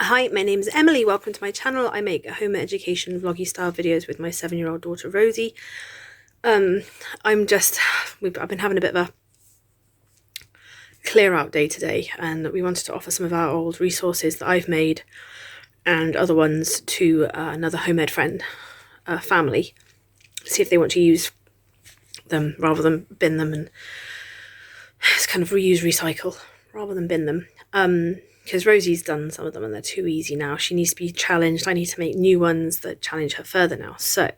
Hi, my name is Emily. Welcome to my channel. I make home education vloggy style videos with my 7-year-old daughter Rosie. I've been having a bit of a clear out day today, and we wanted to offer some of our old resources that I've made and other ones to another home ed friend, family, see if they want to use them rather than bin them, and it's kind of reuse, recycle rather than bin them. Because Rosie's done some of them and they're too easy now. She needs to be challenged. I need to make new ones that challenge her further now. So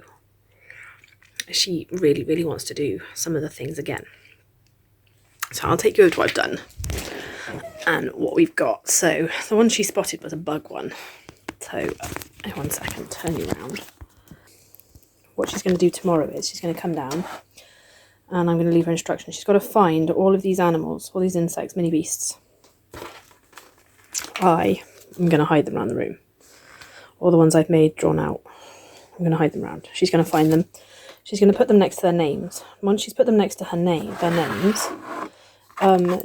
she really, really wants to do some of the things again. So I'll take you over to what I've done and what we've got. So the one she spotted was a bug one. So one second, turn you around. What she's going to do tomorrow is she's going to come down and I'm going to leave her instructions. She's got to find all of these animals, all these insects, mini beasts. I'm going to hide them around the room. All the ones I've made, drawn out, I'm going to hide them around. She's going to find them. She's going to put them next to their names. Once she's put them next to their names,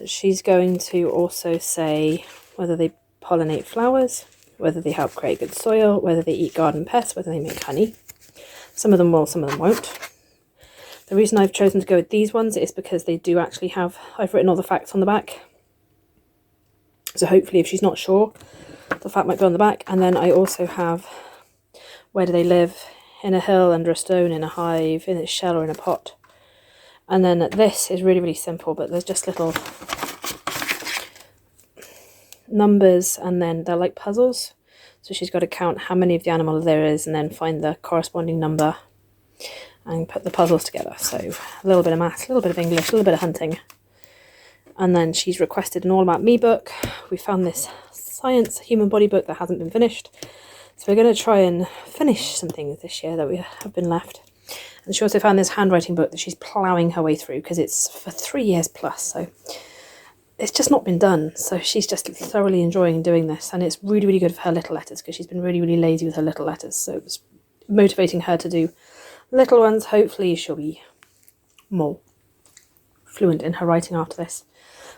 she's going to also say whether they pollinate flowers, whether they help create good soil, whether they eat garden pests, whether they make honey. Some of them will, some of them won't. The reason I've chosen to go with these ones is because they do actually have, I've written all the facts on the back. So hopefully if she's not sure, the fact might be on the back. And then I also have where do they live, in a hill, under a stone, in a hive, in its shell or in a pot. And then this is really, really simple, but there's just little numbers and then they're like puzzles. So she's got to count how many of the animal there is and then find the corresponding number and put the puzzles together. So a little bit of maths, a little bit of English, a little bit of hunting. And then she's requested an All About Me book. We found this science human body book that hasn't been finished. So we're going to try and finish some things this year that we have been left. And she also found this handwriting book that she's ploughing her way through because it's for 3 years plus. So it's just not been done. So she's just thoroughly enjoying doing this. And it's really, really good for her little letters because she's been really, really lazy with her little letters. So it was motivating her to do little ones. Hopefully she'll be more fluent in her writing after this.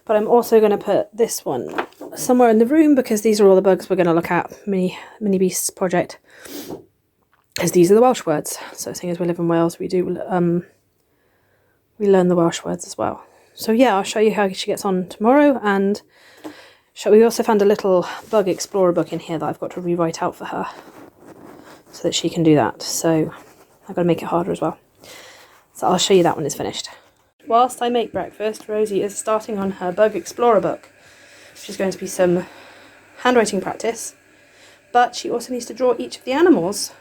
But I'm also going to put this one somewhere in the room because these are all the bugs we're going to look at, mini beasts project, because these are the Welsh words. So seeing as we live in Wales, we learn the Welsh words as well. So yeah, I'll show you how she gets on tomorrow, and we also found a little bug explorer book in here that I've got to rewrite out for her so that she can do that. So I've got to make it harder as well. So I'll show you that when it's finished. Whilst I make breakfast, Rosie is starting on her Bug Explorer book, which is going to be some handwriting practice, but she also needs to draw each of the animals,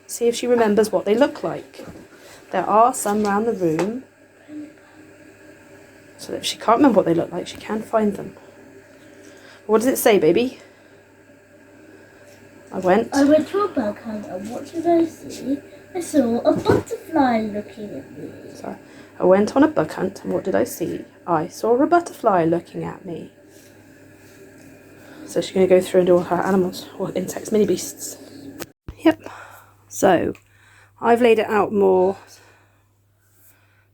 see if she remembers what they look like. There are some around the room, so that if she can't remember what they look like, she can find them. What does it say, baby? I went to a bug hunt, and what did I see? I saw a butterfly looking at me. Sorry. I went on a bug hunt, and what did I see? I saw a butterfly looking at me. So she's going to go through and do all her animals, or insects, mini beasts. Yep. So I've laid it out more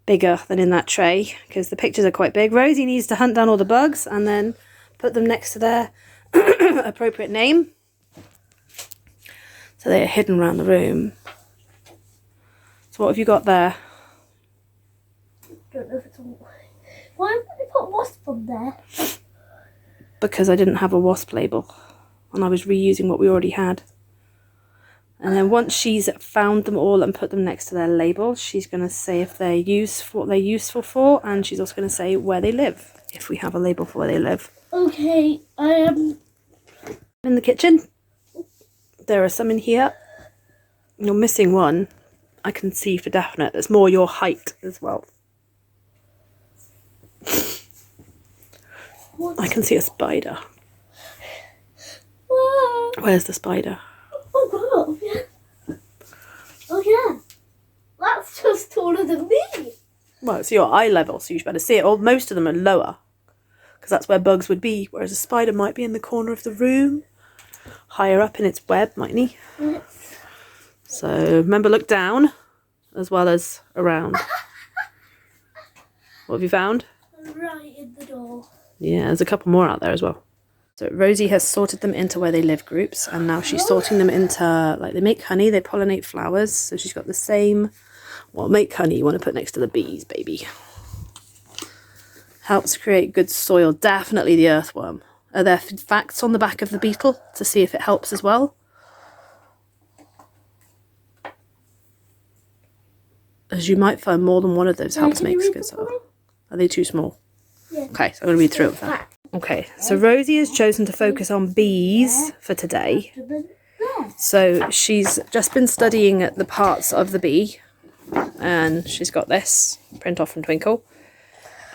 bigger than in that tray, because the pictures are quite big. Rosie needs to hunt down all the bugs and then put them next to their appropriate name. So they're hidden around the room. So what have you got there? Don't know if it's all... Why would they put wasp on there? Because I didn't have a wasp label and I was reusing what we already had. And then once she's found them all and put them next to their label, she's going to say if they're what they're useful for, and she's also going to say where they live, if we have a label for where they live. Okay, I am... In the kitchen. There are some in here. You're missing one. I can see for definite. It's more your height as well. I can see a spider. Whoa. Where's the spider? Oh wow, yeah. Oh yeah. That's just taller than me. Well, it's your eye level, so you should better see it. Or most of them are lower, because that's where bugs would be, whereas a spider might be in the corner of the room, higher up in its web, mightn't he? Yes. So remember, look down as well as around. What have you found? Right in the door. Yeah, there's a couple more out there as well. So Rosie has sorted them into where they live groups, and now she's sorting them into, like, they make honey, they pollinate flowers. So she's got the same, well, make honey you want to put next to the bees, baby. Helps create good soil, definitely the earthworm. Are there facts on the back of the beetle to see if it helps as well? As you might find more than one of those helps make good soil. Are they too small? Yeah. Okay, so I'm going to read through it then. Okay, so Rosie has chosen to focus on bees for today. So she's just been studying the parts of the bee, and she's got this print off from Twinkle.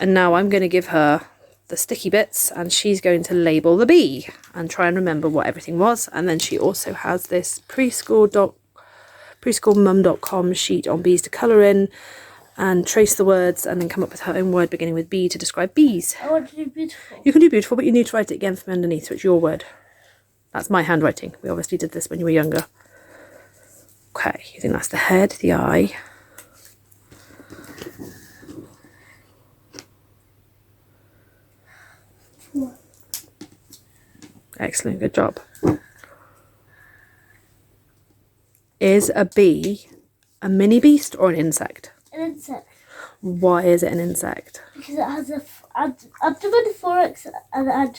And now I'm going to give her the sticky bits, and she's going to label the bee and try and remember what everything was. And then she also has this preschoolmum.com sheet on bees to colour in and trace the words and then come up with her own word beginning with B to describe bees. I want to do beautiful. You can do beautiful, but you need to write it again from underneath, so it's your word. That's my handwriting. We obviously did this when you were younger. Okay, you think that's the head, the eye. Excellent, good job. Is a bee a mini beast or an insect? An insect. Why is it an insect? Because it has a abdomen, thorax, and a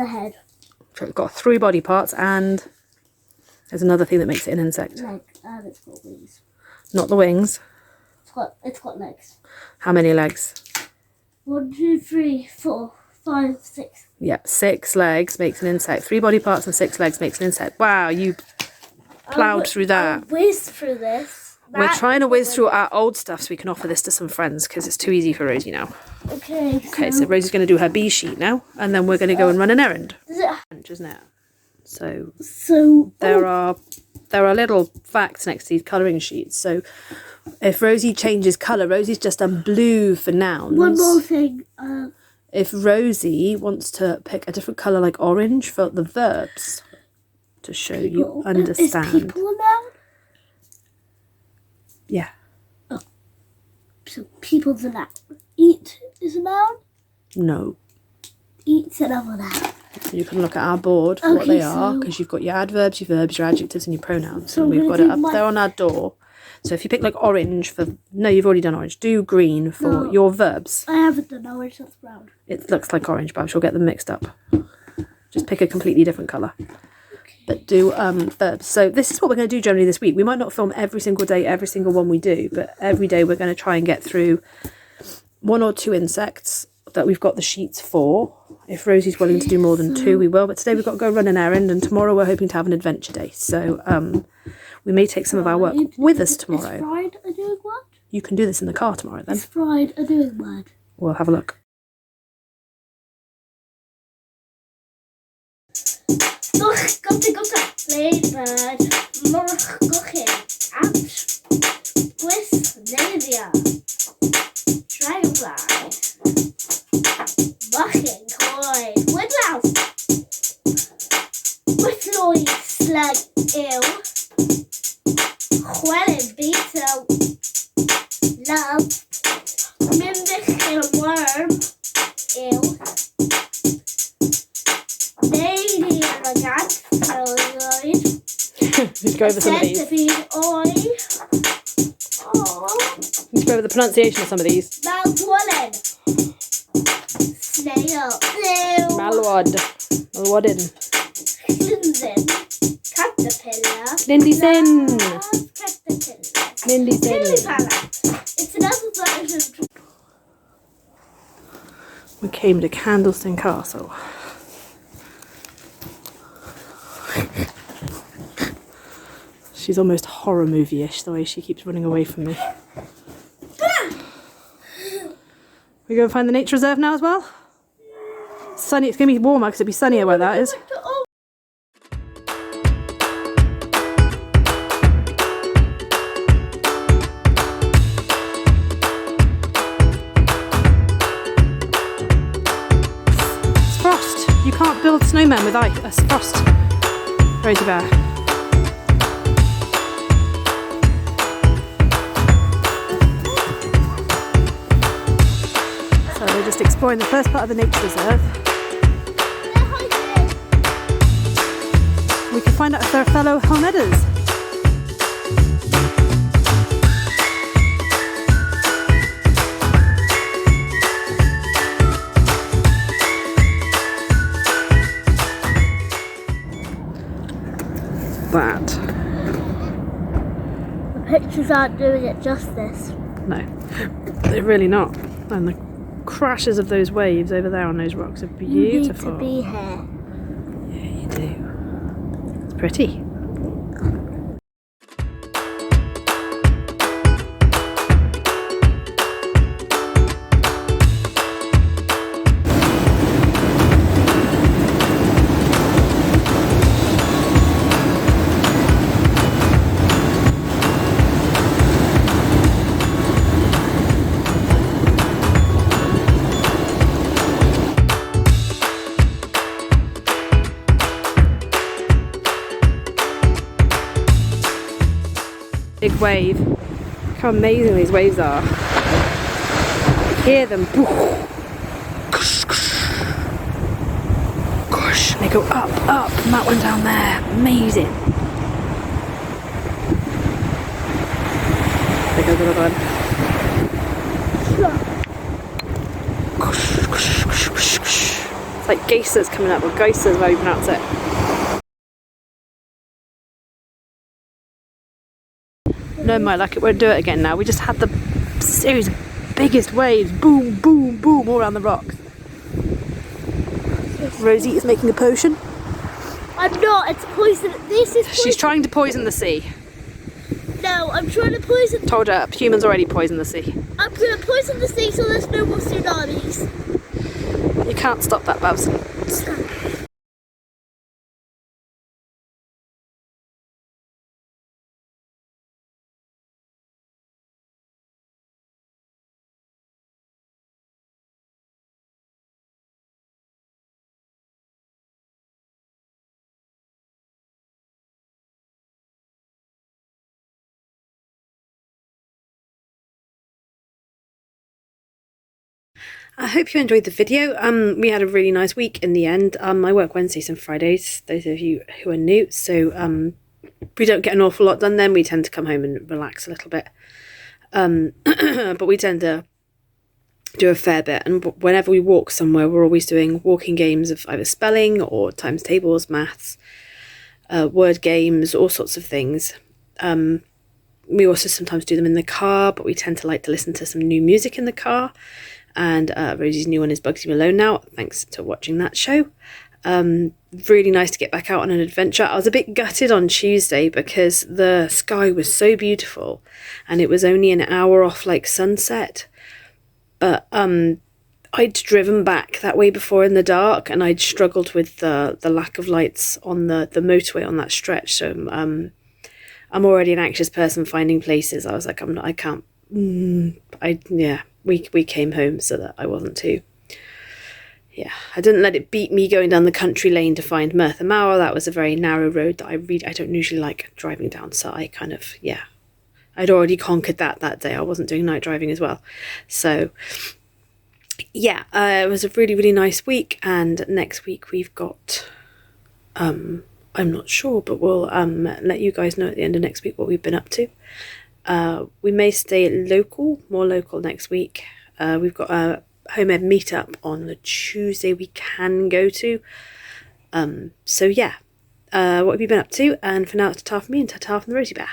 head. So it's got 3 body parts, and there's another thing that makes it an insect. Leg, and it's got wings. Not the wings. It's got legs. How many legs? 1, 2, 3, 4, 5, 6. Yeah, 6 legs makes an insect. 3 body parts and 6 legs makes an insect. Wow, you ploughed through that. I whizzed through this. We're trying to whiz through our old stuff so we can offer this to some friends because it's too easy for Rosie now. Okay. Okay, so Rosie's going to do her bee sheet now, and then we're going to go and run an errand. Isn't it? So there are little facts next to these colouring sheets. So if Rosie changes colour, Rosie's just done blue for nouns. One more thing. If Rosie wants to pick a different colour like orange for the verbs to show you understand. Is people a noun? Yeah. Oh. So people's a noun. Eat is a noun? No. Eat's another noun. You can look at our board for what they are, because you've got your adverbs, your verbs, your adjectives and your pronouns. So and we've got it up there on our door. So if you pick like orange for... No, you've already done orange. Do green for your verbs. I haven't done orange, that's brown. It looks like orange, but she'll get them mixed up. Just pick a completely different colour. But do verbs. So this is what we're going to do generally this week. We might not film every single day, every single one we do, but every day we're going to try and get through 1 or 2 insects that we've got the sheets for. If Rosie's willing to do more than 2, we will. But today we've got to go run an errand, and tomorrow we're hoping to have an adventure day. So we may take some of our work with us tomorrow. Is fried a doing word? You can do this in the car tomorrow then. Is fried a doing word? We'll have a look. Gota, ladybird, morgochin, ant, squiz, nadia, dragonfly, bucking, koi, woodlouse, whistloid, slug, ew, quellen, beetle, love, mimbic, worm, ew. Lady Ragant, Peloid. Let's go over some of these. Centipede, oi. Let's go over the pronunciation of some of these. Malwollen. Snail. Malwadin. Clinzen. Caterpillar. Lindyson. Caterpillar. Lindyson. It's another version. We came to Candleston Castle. She's almost horror movie-ish, the way she keeps running away from me. We go and find the nature reserve now as well? Sunny, it's going to be warmer because it'll be sunnier where that is. It's frost. You can't build snowmen with ice. It's frost. Rosie Bear. So we're just exploring the first part of the nature reserve. find out if they're fellow Holmedders. That. The pictures aren't doing it justice. No, they're really not. And the crashes of those waves over there on those rocks are beautiful. You need to be here. Yeah, you do. It's pretty. Big wave. Look how amazing these waves are. Hear them. Gosh, they go up, up, from that one down there. Amazing. There goes another one. It's like geysers coming up, or geysers, how you pronounce it. No, my luck, it won't do it again now. We just had the series of biggest waves. Boom, boom, boom, all around the rocks. Rosie is making a potion. I'm not, it's poison. This is poison. She's trying to poison the sea. No, I'm trying to poison. Told her, humans already poison the sea. I'm going to poison the sea so there's no more tsunamis. You can't stop that, Babs. I hope you enjoyed the video. We had a really nice week in the end. I work Wednesdays and Fridays, those of you who are new, so we don't get an awful lot done then. We tend to come home and relax a little bit. But we tend to do a fair bit, and whenever we walk somewhere, we're always doing walking games of either spelling or times tables, maths, word games, all sorts of things. We also sometimes do them in the car, but we tend to like to listen to some new music in the car. And Rosie's new one is Bugsy Malone now, thanks to watching that show. Really nice to get back out on an adventure. I was a bit gutted on Tuesday because the sky was so beautiful and it was only an hour off like sunset. But I'd driven back that way before in the dark, and I'd struggled with the lack of lights on the motorway on that stretch. So I'm already an anxious person finding places. I was like, I can't. We came home so that I wasn't too. Yeah, I didn't let it beat me going down the country lane to find Merthyr Mawr. That was a very narrow road that I don't usually like driving down. So I kind of, yeah, I'd already conquered that day. I wasn't doing night driving as well. So yeah, it was a really, really nice week. And next week we've got, I'm not sure, but we'll let you guys know at the end of next week what we've been up to. We may stay more local next week. We've got a home ed meetup on the Tuesday we can go to. So yeah, what have you been up to? And for now, it's ta-ta from me and ta-ta from the Rosie Bear.